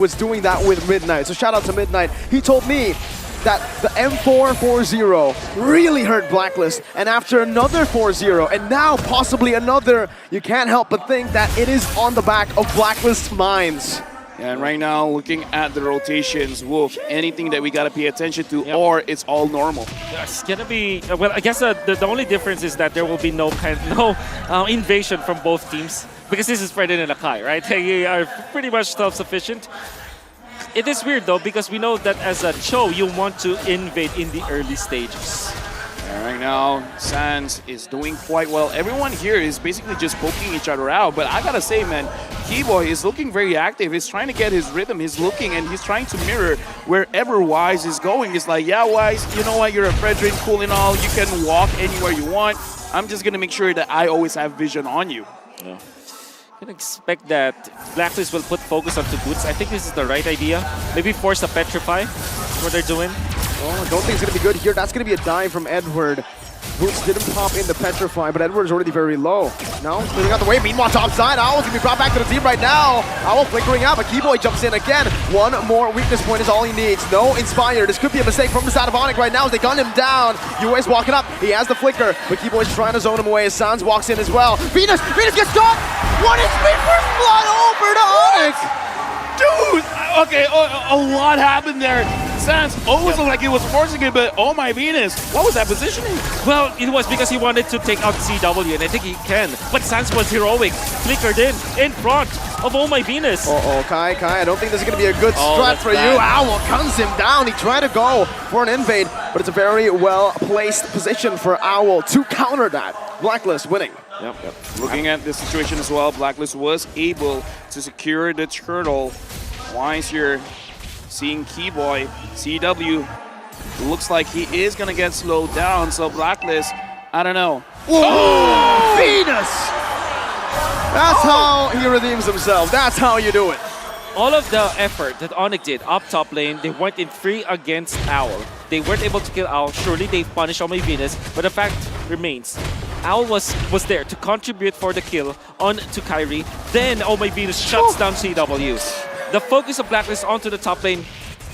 was doing that with Midnight. So shout out to Midnight. He told me that the M440 really hurt Blacklist, and after another 4-0, and now possibly another, you can't help but think that it is on the back of Blacklist's minds. Yeah, and right now, looking at the rotations, Wolf, anything that we got to pay attention to, or it's all normal. It's gonna be well. I guess the only difference is that there will be no invasion from both teams because this is Fredin and Akai, right? They are pretty much self-sufficient. It is weird though because we know that as a Cho, you want to invade in the early stages. And right now, Sans is doing quite well. Everyone here is basically just poking each other out. But I gotta say, man, Keyboy is looking very active. He's trying to get his rhythm. He's looking and he's trying to mirror wherever Wise is going. It's like, yeah, Wise, you know what? You're a Fredrin, cool and all. You can walk anywhere you want. I'm just gonna make sure that I always have vision on you. Yeah. I can expect that Blacklist will put focus onto Boots. I think this is the right idea. Maybe force a Petrify. That's what they're doing. Oh, I don't think it's going to be good here. That's going to be a dive from Edward. Boots didn't pop in the Petrify, but Edward is already very low. Now, clearing out the way. Meanwhile, top side, Owl's going to be brought back to the team right now. Owl flickering out, but Keyboy jumps in again. One more weakness point is all he needs. No Inspire. This could be a mistake from the side of Onic right now as they gun him down. UA's walking up. He has the flicker, but Keyboy's trying to zone him away as Sans walks in as well. Venus gets caught! What is first blood over to Onic? Dude! Okay, a lot happened there. Sans almost looked like he was forcing it, but oh my Venus, what was that positioning? Well, it was because he wanted to take out CW, and I think he can. But Sans was heroic, flickered in front of Oh My Venus. Uh-oh, Kai, I don't think this is going to be a good strat for you. Owl guns him down. He tried to go for an invade, but it's a very well-placed position for Owl to counter that. Blacklist winning. Yep. Looking at this situation as well, Blacklist was able to secure the turtle. Wise here, seeing Keyboy, CW, looks like he is gonna get slowed down, so Blacklist, I don't know. Oh! Venus! That's how he redeems himself. That's how you do it. All of the effort that Onic did up top lane, they went in 3 against Owl. They weren't able to kill Owl. Surely they punished Oh My Venus, but the fact remains, Owl was there to contribute for the kill on to Kyrie. Then Oh My Venus shuts down CW. The focus of Blacklist onto the top lane,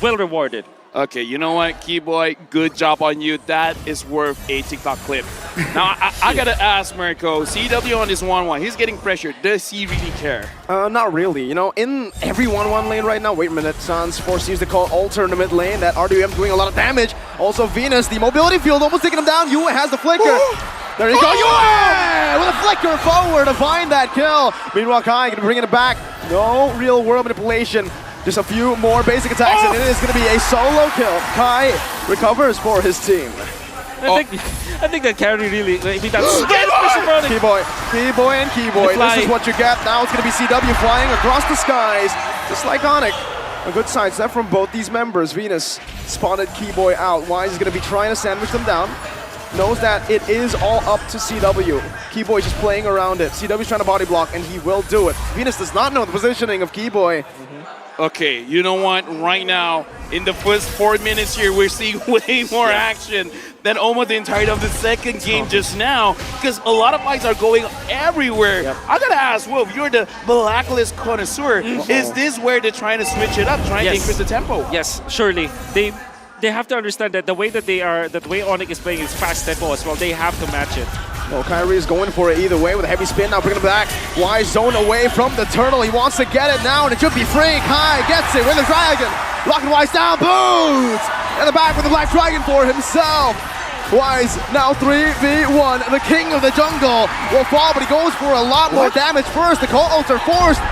well rewarded. Okay, you know what, Keyboy, good job on you. That is worth a TikTok clip. Now, I gotta ask Mirko, CW on this 1-1, he's getting pressured. Does he really care? Not really. You know, in every 1-1 lane right now, wait a minute, Sans forces to call Alter in the mid lane. That RWM doing a lot of damage. Also, Venus, the mobility field almost taking him down. Yue has the flicker. There you go, Yue! With a flicker forward to find that kill. Meanwhile, Kai gonna bring it back. No real world manipulation. Just a few more basic attacks, and it is going to be a solo kill. Kai recovers for his team. I think that carry really, I mean, that's Keyboy and Keyboy. This is what you get. Now it's going to be CW flying across the skies, just like Onic. A good sidestep from both these members. Venus spotted Keyboy out. Wise is going to be trying to sandwich them down. Knows that it is all up to CW. Keyboy just playing around it. CW's trying to body block, and he will do it. Venus does not know the positioning of Keyboy. Okay, you know what? Right now, in the first 4 minutes here, we're seeing way more action than almost the entirety of the second game just now, because a lot of fights are going everywhere. Yep. I gotta ask, Wolf, you're the Blacklist connoisseur. Is this where they're trying to switch it up, trying to increase the tempo? Yes, surely. They have to understand that the way that the way Onic is playing is fast tempo as well. They have to match it. Well, Kyrie is going for it either way with a heavy spin. Now bringing him back. Wise zone away from the turtle. He wants to get it now, and it should be free. Kai gets it with the dragon. Blocking Wise down. Boots! In the back with the Black Dragon for himself. Wise now 3v1. The king of the jungle will fall, but he goes for a lot more damage first. The Cold Ulcer forced.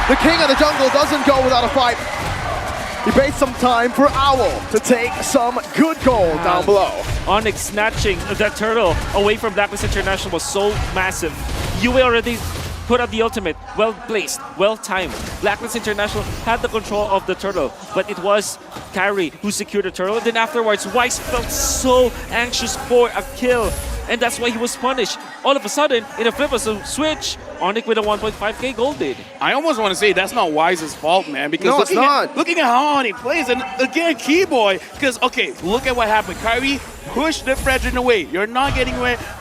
The king of the jungle doesn't go without a fight. He paid some time for Owl to take some good gold down below. Onic snatching that turtle away from Blacklist International was so massive. Yue already put out the ultimate. Well placed, well timed. Blacklist International had the control of the turtle, but it was Kyrie who secured the turtle. And then afterwards, Wise felt so anxious for a kill. And that's why he was punished. All of a sudden, in a flip of a switch, Onic with a 1.5k gold bid. I almost want to say that's not Wise's fault, man, because looking at how Onic plays, and again, Keyboy, because, okay, look at what happened. Kyrie push the Fredrin away. You're not getting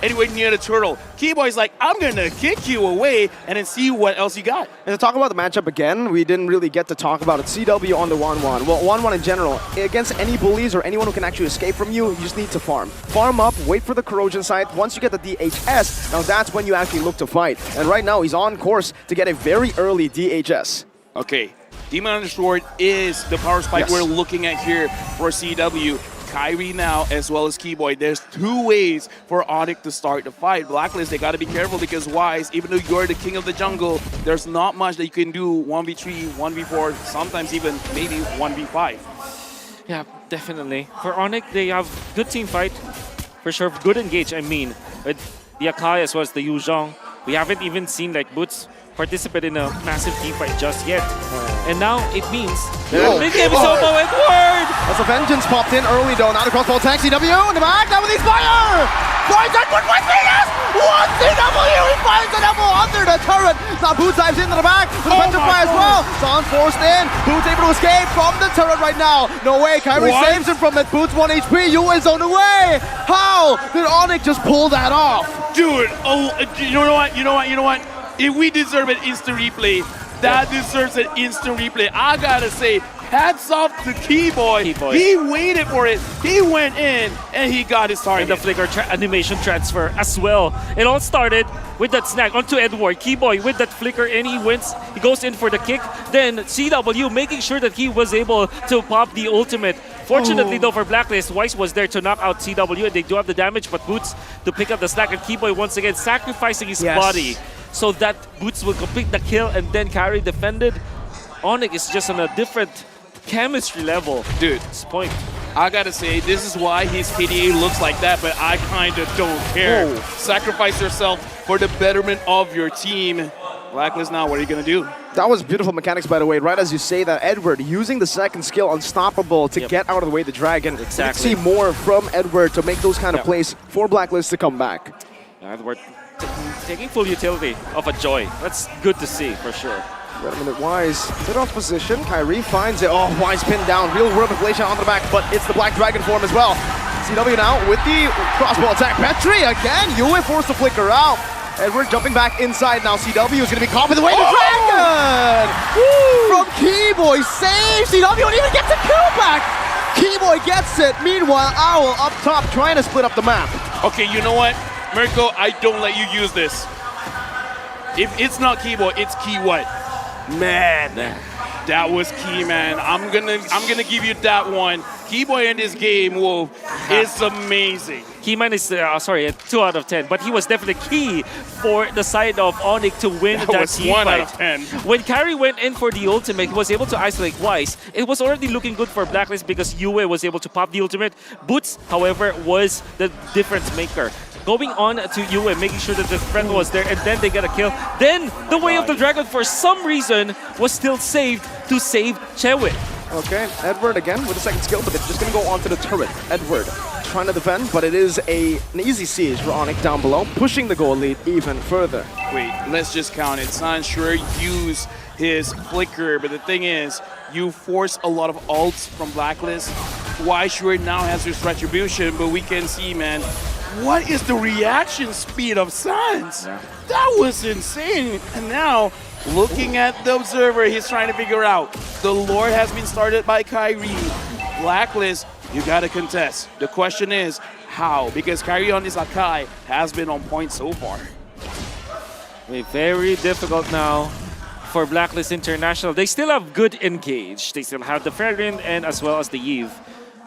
anywhere near the turtle. Keyboy's like, I'm gonna kick you away and then see what else you got. And to talk about the matchup again, we didn't really get to talk about it. CW on the 1-1. Well, 1-1 in general. Against any bullies or anyone who can actually escape from you, you just need to farm. Farm up, wait for the corrosion site. Once you get the DHS, now that's when you actually look to fight. And right now, he's on course to get a very early DHS. Okay, Demon Undersword is the power spike we're looking at here for CW. Kyrie now, as well as Keyboy. There's two ways for Onic to start the fight. Blacklist, they got to be careful because Wise, even though you're the king of the jungle, there's not much that you can do 1v3, 1v4, sometimes even maybe 1v5. Yeah, definitely. For Onic, they have good team fight. For sure, good engage, I mean. With the Akai as well as the Yuzhong. We haven't even seen like Boots participate in a massive team fight just yet. And now it means big game is over, Edward! As the Vengeance popped in early though, now the crossbow attack, CW in the back, now with his fire! Finds Edward with Venus! One CW, he finds an apple under the turret! Now Boots dives into the back, with the Vengeance fire as well! Son forced in, Boots able to escape from the turret right now. No way, Kyrie saves him from it, Boots 1 HP, you is on the way! How did Onic just pull that off? Dude, you know what? If we deserve an instant replay, that deserves an instant replay. I gotta say, hats off to Keyboy. He waited for it. He went in and he got his target. And the flicker animation transfer as well. It all started with that snag onto Edward. Keyboy with that flicker and he wins. He goes in for the kick. Then CW making sure that he was able to pop the ultimate. Fortunately though for Blacklist, Wise was there to knock out CW and they do have the damage, but Boots to pick up the slack, and Keyboy once again sacrificing his body so that Boots will complete the kill and then Carry defended. Onic is just on a different chemistry level. Dude, this point. I gotta say, this is why his KDA looks like that, but I kinda don't care. Sacrifice yourself for the betterment of your team. Blacklist now, what are you gonna do? That was beautiful mechanics, by the way. Right as you say that, Edward using the second skill, Unstoppable, to get out of the way of the dragon. Exactly. You can see more from Edward to make those kind of plays for Blacklist to come back. Edward taking full utility of a Joy. That's good to see, for sure. Wait a minute, Wise, bit off position. Kyrie finds it. Oh, Wise pinned down. Real world inflation on the back, but it's the Black Dragon form as well. CW now with the crossbow attack. Petri again. Yue forced to flicker out. Edward jumping back inside now. CW is going to be caught with the way the dragon! From Keyboy, saves CW and even gets a kill back! Keyboy gets it. Meanwhile, Owl up top trying to split up the map. Okay, you know what? Mirko, I don't let you use this. If it's not Keyboy, it's Key what? Man, that was key, man. I'm gonna give you that one. Keyboy in this game, whoa, is amazing. Keyman is, 2 out of 10, but he was definitely key for the side of Onic to win that team 1 fight. out of 10. When Carry went in for the ultimate, he was able to isolate Wise. It was already looking good for Blacklist because Yue was able to pop the ultimate. Boots, however, was the difference maker. Going on to Yue, making sure that the friend was there, and then they get a kill. Then the Way of the Dragon, for some reason, was still saved to save Chewit. Okay, Edward again with the second skill, but it's just going to go onto the turret. Edward trying to defend, but it is an easy siege for Onic down below, pushing the goal lead even further. Wait, let's just count it. San sure used his flicker, but the thing is, you force a lot of ults from Blacklist. Why sure now has his retribution, but we can see, man, what is the reaction speed of Sans? That was insane. And now, looking at the observer, he's trying to figure out. The lore has been started by Kyrie. Blacklist, you gotta contest. The question is, how? Because Kyrie on this Akai has been on point so far. Very difficult now for Blacklist International. They still have good engage. They still have the Fairwind and as well as the Eve.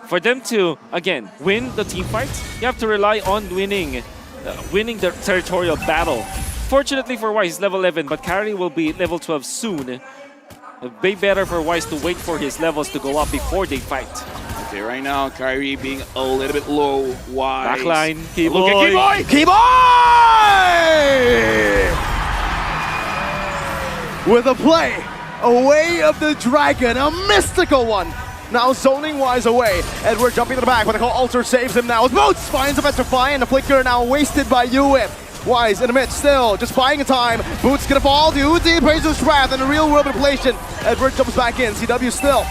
For them to, again, win the team fights, you have to rely on winning the territorial battle. Fortunately for Wise, level 11, but Kyrie will be level 12 soon. It'd be better for Wise to wait for his levels to go up before they fight. Okay, right now, Kyrie being a little bit low. Wise. Backline, Keyboy. Look at Keyboy! Keyboy! With a play, a Way of the Dragon, a mystical one. Now zoning Wise away. Edward jumping to the back, but the call Alter saves him now. Boots finds a Petrify, and the flicker now wasted by Yue. Wise in the mid still, just buying time. Boots gonna fall, the Uzi prays his wrath, and a real world manipulation. Edward jumps back in, CW still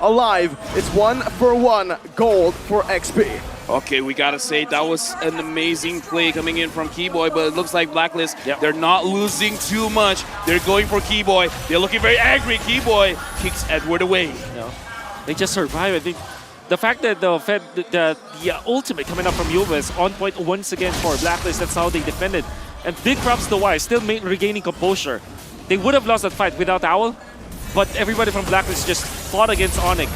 alive. It's 1-for-1 gold for XP. Okay, we gotta say that was an amazing play coming in from Keyboy, but it looks like Blacklist, Yep. they're not losing too much. They're going for Keyboy. They're looking very angry. Keyboy kicks Edward away. They just survive. I think the fact that the ultimate coming up from Yuba is on point once again for Blacklist. That's how they defended. And big props to Wise, still regaining composure. They would have lost that fight without Owl, but everybody from Blacklist just fought against Onic.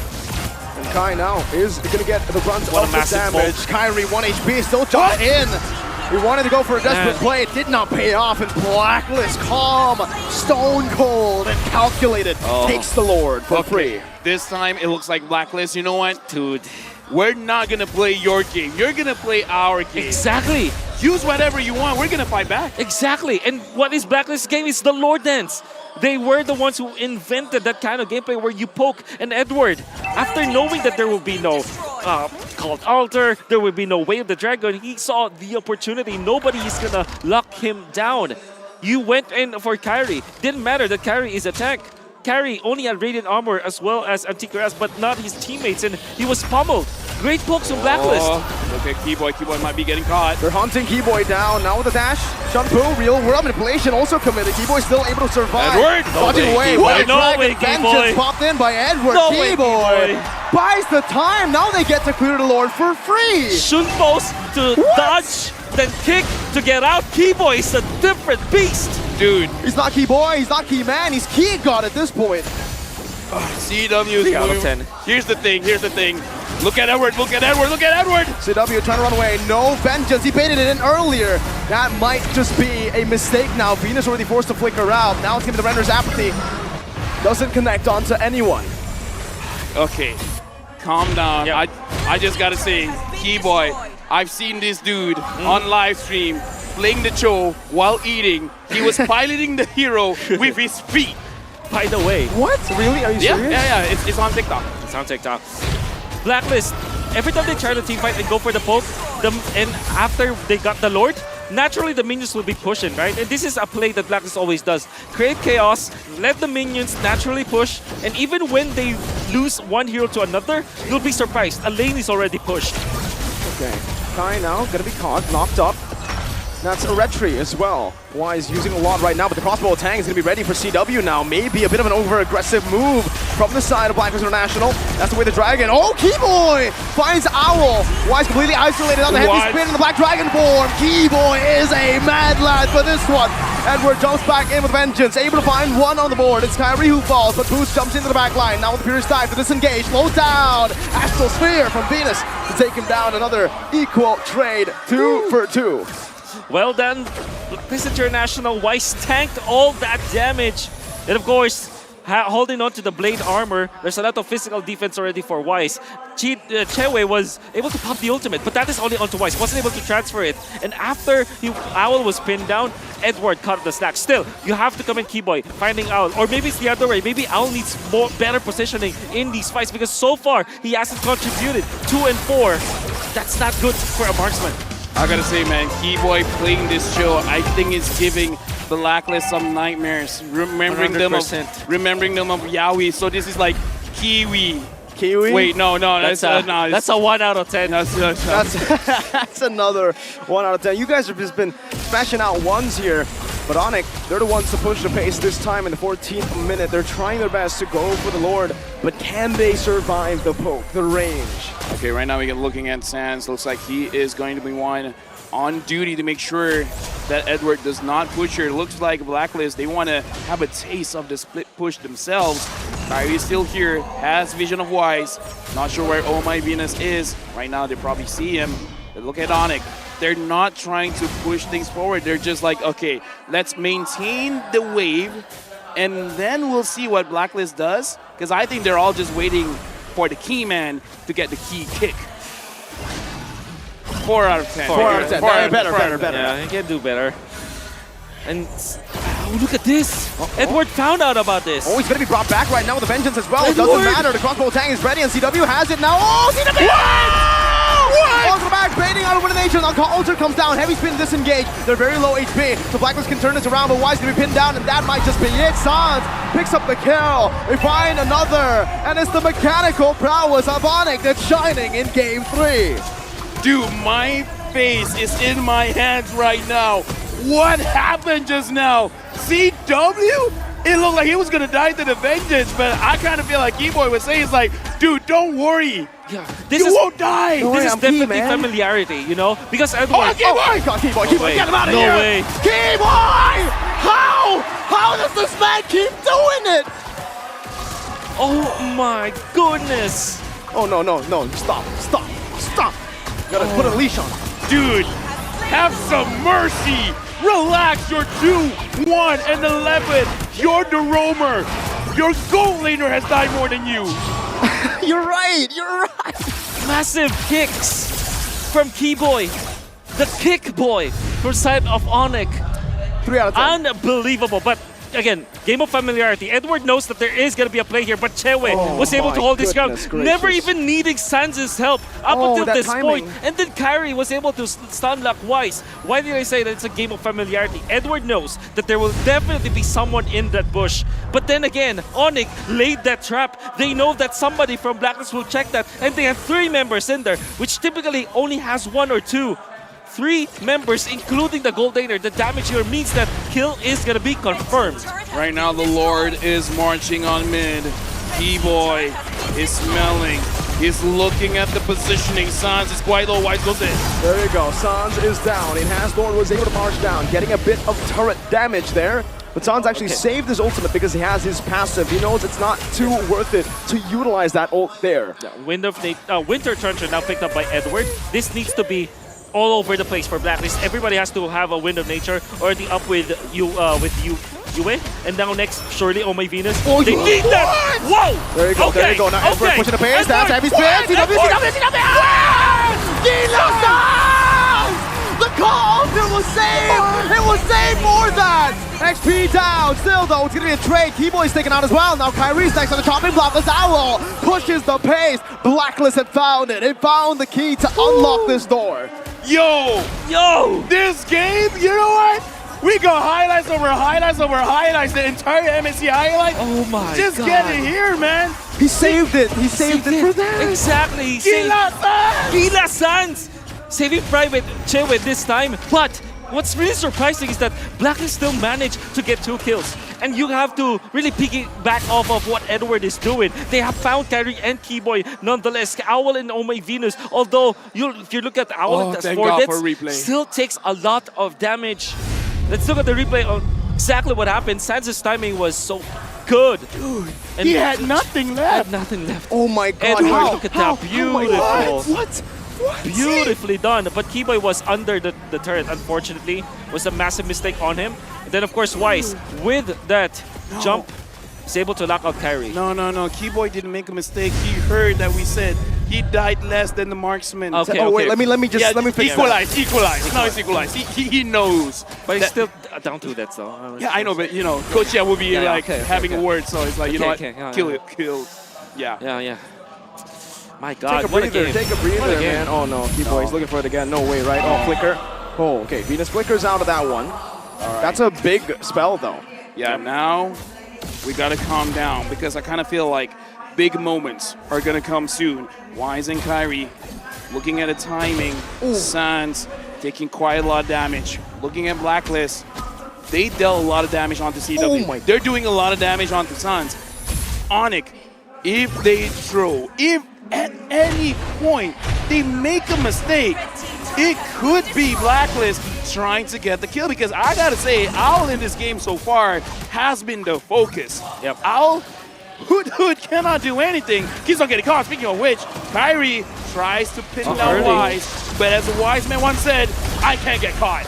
And Kai now is going to get the brunt What a of the massive damage. bolt. Kyrie, 1 HP, still jumped in. He wanted to go for a desperate play. It did not pay off. And Blacklist, calm, stone cold, and calculated, takes the Lord for free. This time it looks like Blacklist. You know what? Dude. We're not gonna play your game. You're gonna play our game. Exactly. Use whatever you want. We're gonna fight back. Exactly. And what is Blacklist's game is the Lord Dance. They were the ones who invented that kind of gameplay where you poke an Edward. After knowing that there will be no called altar, there will be no way of the dragon, he saw the opportunity. Nobody is gonna lock him down. You went in for Kyrie. Didn't matter that Kyrie is a tank. Kyrie only had radiant armor as well as anti-grass, but not his teammates, and he was pummeled. Great pokes from Blacklist. Look at Keyboy. Keyboy might be getting caught. They're hunting Keyboy down. Now with the dash, Shunpu, real world manipulation also committed. Keyboy still able to survive. Edward! Dodging away. Keyboy. What a No dragon way, vengeance Keyboy. popped in by Edward. No way, Keyboy Keyboy. buys the time. Now they get to clear the Lord for free. Shunpo's to dodge, then kick to get out. Keyboy is a different beast. Dude, He's not Keyboy. He's not Keyman. He's Key God at this point. CW is 3 out of moving. 10. Here's the thing. Here's the thing. Look at Edward. Look at Edward. Look at Edward. CW trying to run away. No vengeance. He baited it in earlier. That might just be a mistake now. Venus already forced to flicker out. Now it's going to be the Render's apathy. Doesn't connect onto anyone. Okay, calm down. Yep. I just gotta say, Keyboy, I've seen this dude on live stream playing the show while eating. He was piloting the hero with his feet. By the way, What? Really? Are you Yeah, serious? yeah, yeah. It's on TikTok. it's on TikTok. Blacklist, every time they try to team fight and go for the poke, and after they got the Lord, naturally the minions will be pushing, right? And this is a play that Blacklist always does. Create chaos, let the minions naturally push, and even when they lose one hero to another, you'll be surprised. A lane is already pushed. Okay. Kai now gonna be caught, knocked up. That's a retry as well. Wise using a lot right now, but the crossbow tank is gonna be ready for CW now. Maybe a bit of an over-aggressive move from the side of Blacklist International. That's the way the dragon. Oh, Keyboy finds Owl. Wise completely isolated on the heavy What? spin in the Black Dragon form. Keyboy is a mad lad for this one. Edward jumps back in with vengeance, able to find one on the board. It's Kyrie who falls, but Boost jumps into the back line. Now with the Furious Dive to disengage, slows down. Astral Sphere from Venus to take him down. Another equal trade, 2 for 2. Well done, Blacklist International. Wise tanked all that damage. And of course, holding on to the blade armor, there's a lot of physical defense already for Wise. Chewe was able to pop the ultimate, but that is only onto Wise. Wasn't able to transfer it. And after Owl was pinned down, Edward caught the stack. Still, you have to come in Keyboy, finding Owl. Or maybe it's the other way. Maybe Owl needs better positioning in these fights because so far, he hasn't contributed. 2 and 4. That's not good for a marksman. I gotta say, man, Keyboy playing this show, I think is giving the Blacklist some nightmares. Remembering 100%. them of Yaoi. So this is like Kiwi. Kiwi? Wait, no, That's a 1 out of 10. That's another 1 out of 10. You guys have just been smashing out ones here, but Onic, they're the ones to push the pace this time in the 14th minute. They're trying their best to go for the Lord, but can they survive the poke, the range? Okay, right now we're looking at Sans. Looks like he is going to be one on duty to make sure that Edward does not push her. Looks like Blacklist, they want to have a taste of the split push themselves. Kyrie is still here, has vision of Wise. Not sure where Oh My Venus is. Right now they probably see him. But look at Onic. They're not trying to push things forward. They're just like, okay, let's maintain the wave and then we'll see what Blacklist does. Because I think they're all just waiting for the key man to get the key kick. 4 out of 10. 4 out of 10. Better. Yeah, he can do better. And look at this. Edward found out about this. Oh, he's going to be brought back right now with a vengeance as well. It Edward! doesn't matter. The crossbow tank is ready and CW has it now. Oh, CW! What? Welcome back, baiting out of elimination. Altar comes down, heavy spin disengage. They're very low HP, so Blacklist can turn this around, but Wise going to be pinned down, and that might just be it. Sans picks up the kill. They find another, and it's the mechanical prowess of Onic that's shining in game 3. Dude, my face is in my hands right now. What happened just now? CW? It looked like he was gonna die to the vengeance, but I kind of feel like Keyboy was saying, it's like, dude, don't worry. Yeah, You won't die. No This way, is I'm definitely man. familiarity, you know? Because Edward... Oh, Keyboy! God, Keyboy, Keyboy, way. get him out of No here! way. Keyboy! How does this man keep doing it? Oh my goodness! Oh, no, stop. Gotta put a leash on him. Dude, have some mercy. Relax, you're 2-1 and 11. You're the roamer. Your goal laner has died more than you. You're right. Massive kicks from Keyboy. The kick boy for side of Onic. 3 out of 10. Unbelievable. But again, game of familiarity. Edward knows that there is going to be a play here, but Chewe was able my to hold his ground, goodness gracious. never even needing Sans' help up until that this timing. point. And then Kyrie was able to stun lock Wise. Why did I say that it's a game of familiarity? Edward knows that there will definitely be someone in that bush. But then again, Onic laid that trap. They know that somebody from Blacklist will check that, and they have 3 members in there, which typically only has 1 or 2. 3 members, including the gold laner. The damage here means that kill is gonna be confirmed. Right now, the Lord is marching on mid. Keyboy is smelling. He's looking at the positioning. Sans is quite low. Wise goes in. There you go. Sans is down. Lord was able to march down, getting a bit of turret damage there. But Sans actually saved his ultimate because he has his passive. He knows it's not too worth it to utilize that ult there. Winter Trencher now picked up by Edward. This needs to be all over the place for Blacklist. Everybody has to have a Wind of Nature already up with Yue, and now next, surely, oh my Venus. Oh, they need that! Whoa! There you go, there you go. Now Edward pushing the pace. That's heavy spin. CW! The call! It was saved more than! XP down. Still, though, it's going to be a trade. Keyboy's taken out as well. Now Kyrie's next on the chopping block. The Owl pushes the pace. Blacklist had found it. It found the key to unlock this door. Yo! This game, you know what? We got highlights over highlights, the entire MSC highlight. Oh my Just God. get it here, man. He saved it. He saved it for that. Exactly. Gila Sans! Saving Private Chewe this time. But what's really surprising is that Blacklist still managed to get 2 kills. And you have to really piggyback off of what Edward is doing. They have found Kyrie and Keyboy nonetheless. Owl and Oh My Venus, although if you look at Owl, it has 4 God hits, for replay. still takes a lot of damage. Let's look at the replay on exactly what happened. Sans' timing was so good. Dude, And he had nothing left. nothing left. Oh my God. Edward, How? look at How? that. Oh my Beautiful. God. What? Beautifully done, but Keyboy was under the turret, unfortunately. Was a massive mistake on him. And then, of course, Wise, with that jump, is able to lock out Kyrie. No. Keyboy didn't make a mistake. He heard that we said he died less than the marksman. Okay, Oh, wait, okay. let me fix that. Equalize. Now it's equalized. He knows. But he's that- still down to that, so. Yeah, I know, but you know, Coach will be Yeah, like okay, having okay. a word, so it's like, you know what, Yeah, kill it. Yeah. Yeah. My God, Take a what a breather, game. take a breather, What a game. man. Oh no, Keyboy, he's looking for it again. No way, right? Oh, flicker. Oh, okay. Venus flickers out of that one. That's a big spell, though. Yeah, now we gotta calm down because I kind of feel like big moments are gonna come soon. Wise and Kyrie looking at the timing. Sans taking quite a lot of damage. Looking at Blacklist, they dealt a lot of damage onto CW. Oh my- They're doing a lot of damage onto Sans. Onic, if at any point they make a mistake, it could be Blacklist trying to get the kill, because I gotta say, Owl in this game so far has been the focus. Yep. Owl, Hood cannot do anything. Keeps on getting caught. Speaking of which, Kyrie tries to pin down early. Wise, but as a wise man once said, I can't get caught.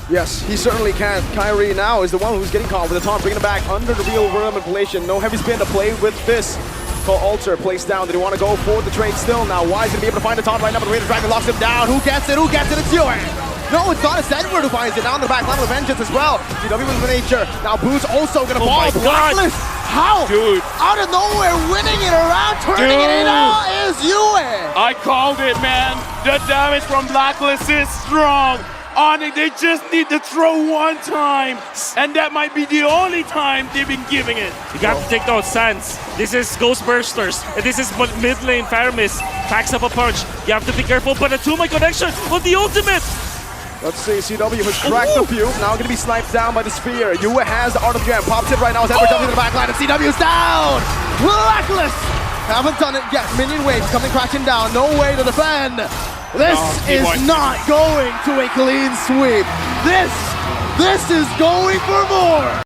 Yes, he certainly can. Kyrie now is the one who's getting caught with the taunt, bringing it back under the real world manipulation. No heavy spin to play with this. Call Alter, placed down. Did he want to go for the trade still? Now Wise going to be able to find the taunt right now, but the Raider Dragon locks him down. Who gets it? It's Yue. No, it's not. It's Edward who finds it. Down the back, level of vengeance as well. CW with the nature. Now Boots also going to fall. my God. Blacklist. How? Dude. Out of nowhere, winning it around, turning it in all is Yue. I called it, man. The damage from Blacklist is strong. Onic, they just need to throw one time, and that might be the only time they've been giving it. You got to take those Sands. This is Ghost Bursters. And this is mid lane Faramis. Packs up a punch. You have to be careful, but a 2-my connection on the ultimate. Let's see, CW has cracked a few. Now going to be sniped down by the Sphere. Yue has the Art of Jam. Pops it right now as Edward jumps into the back line, and CW's down! Blacklist! Haven't done it yet. Minion waves coming crashing down. No way to defend. This is not going to a clean sweep. This is going for more.